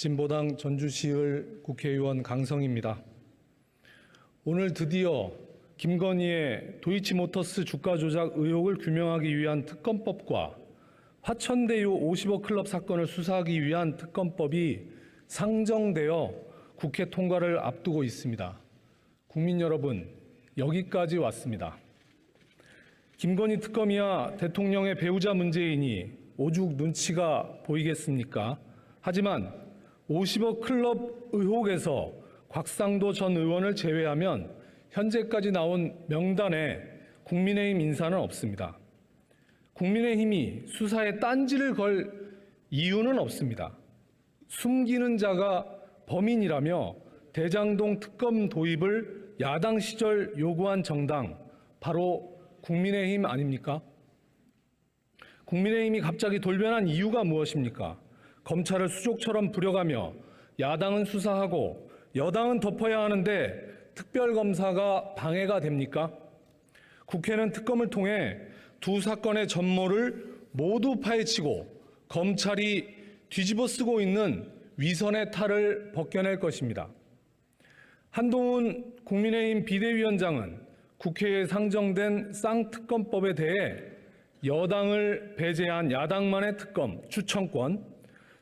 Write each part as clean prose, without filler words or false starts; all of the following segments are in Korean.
진보당 전주시을 국회의원 강성입니다. 오늘 드디어 김건희의 도이치모터스 주가 조작 의혹을 규명하기 위한 특검법과 화천대유 50억 클럽 사건을 수사하기 위한 특검법이 상정되어 국회 통과를 앞두고 있습니다. 국민 여러분, 여기까지 왔습니다. 김건희 특검이야 대통령의 배우자 문제이니 오죽 눈치가 보이겠습니까? 하지만 50억 클럽 의혹에서 곽상도 전 의원을 제외하면 현재까지 나온 명단에 국민의힘 인사는 없습니다. 국민의힘이 수사에 딴지를 걸 이유는 없습니다. 숨기는 자가 범인이라며 대장동 특검 도입을 야당 시절 요구한 정당, 바로 국민의힘 아닙니까? 국민의힘이 갑자기 돌변한 이유가 무엇입니까? 검찰을 수족처럼 부려가며 야당은 수사하고 여당은 덮어야 하는데 특별검사가 방해가 됩니까? 국회는 특검을 통해 두 사건의 전모를 모두 파헤치고 검찰이 뒤집어 쓰고 있는 위선의 탈을 벗겨낼 것입니다. 한동훈 국민의힘 비대위원장은 국회에 상정된 쌍특검법에 대해 여당을 배제한 야당만의 특검 추천권,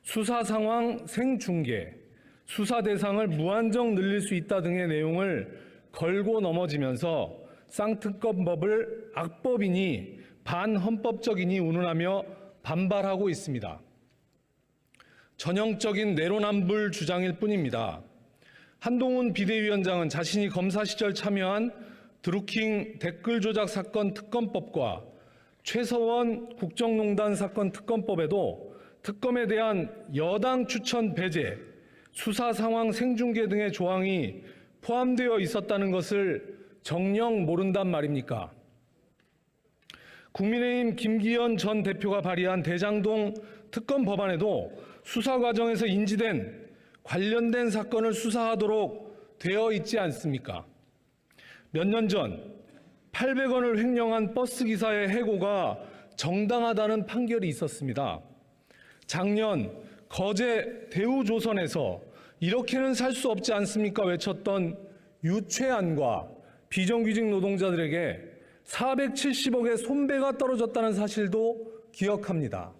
수사 상황 생중계, 수사 대상을 무한정 늘릴 수 있다 등의 내용을 걸고 넘어지면서 쌍특검법을 악법이니 반헌법적이니 운운하며 반발하고 있습니다. 전형적인 내로남불 주장일 뿐입니다. 한동훈 비대위원장은 자신이 검사 시절 참여한 드루킹 댓글 조작 사건 특검법과 최서원 국정농단 사건 특검법에도 특검에 대한 여당 추천 배제, 수사 상황 생중계 등의 조항이 포함되어 있었다는 것을 정녕 모른단 말입니까? 국민의힘 김기현 전 대표가 발의한 대장동 특검 법안에도 수사 과정에서 인지된 관련된 사건을 수사하도록 되어 있지 않습니까? 몇 년 전 800원을 횡령한 버스 기사의 해고가 정당하다는 판결이 있었습니다. 작년 거제 대우조선에서 이렇게는 살 수 없지 않습니까 외쳤던 유채안과 비정규직 노동자들에게 470억의 손배가 떨어졌다는 사실도 기억합니다.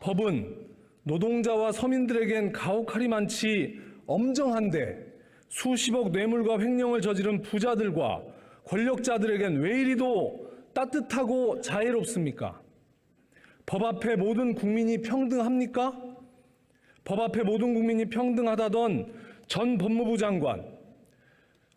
법은 노동자와 서민들에겐 가혹할이 많지 엄정한데 수십억 뇌물과 횡령을 저지른 부자들과 권력자들에겐 왜 이리도 따뜻하고 자애롭습니까? 법 앞에 모든 국민이 평등합니까? 법 앞에 모든 국민이 평등하다던 전 법무부 장관,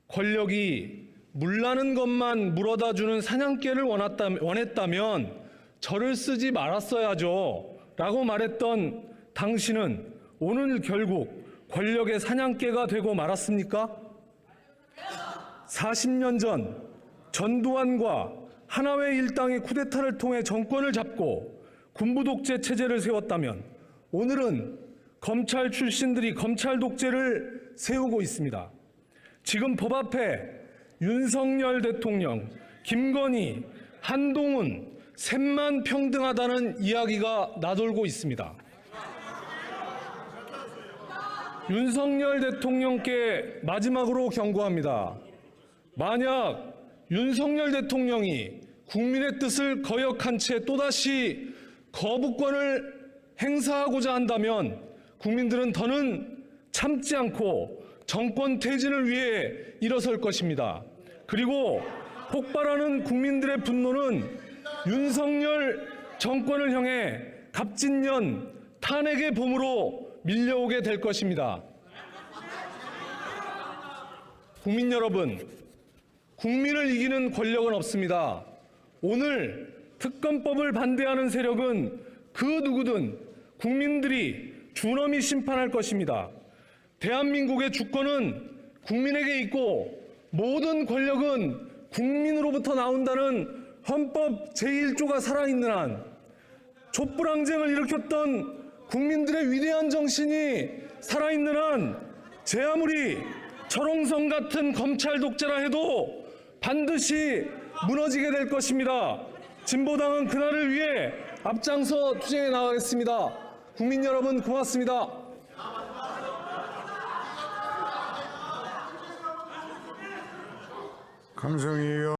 권력이 물나는 것만 물어다주는 사냥개를 원했다면 저를 쓰지 말았어야죠 라고 말했던 당신은 오늘 결국 권력의 사냥개가 되고 말았습니까? 40년 전 전두환과 하나회 일당의 쿠데타를 통해 정권을 잡고 군부 독재 체제를 세웠다면 오늘은 검찰 출신들이 검찰 독재를 세우고 있습니다. 지금 법 앞에 윤석열 대통령, 김건희, 한동훈, 셋만 평등하다는 이야기가 나돌고 있습니다. 윤석열 대통령께 마지막으로 경고합니다. 만약 윤석열 대통령이 국민의 뜻을 거역한 채 또다시 거부권을 행사하고자 한다면 국민들은 더는 참지 않고 정권 퇴진을 위해 일어설 것입니다. 그리고 폭발하는 국민들의 분노는 윤석열 정권을 향해 갑진년 탄핵의 봄으로 밀려오게 될 것입니다. 국민 여러분, 국민을 이기는 권력은 없습니다. 오늘 특검법을 반대하는 세력은 그 누구든 국민들이 준엄히 심판할 것입니다. 대한민국의 주권은 국민에게 있고 모든 권력은 국민으로부터 나온다는 헌법 제1조가 살아있는 한 촛불항쟁을 일으켰던 국민들의 위대한 정신이 살아있는 한 제 아무리 철옹성 같은 검찰 독재라 해도 반드시 무너지게 될 것입니다. 진보당은 그날을 위해 앞장서 투쟁해 나가겠습니다. 국민 여러분 고맙습니다. 강성희 의원.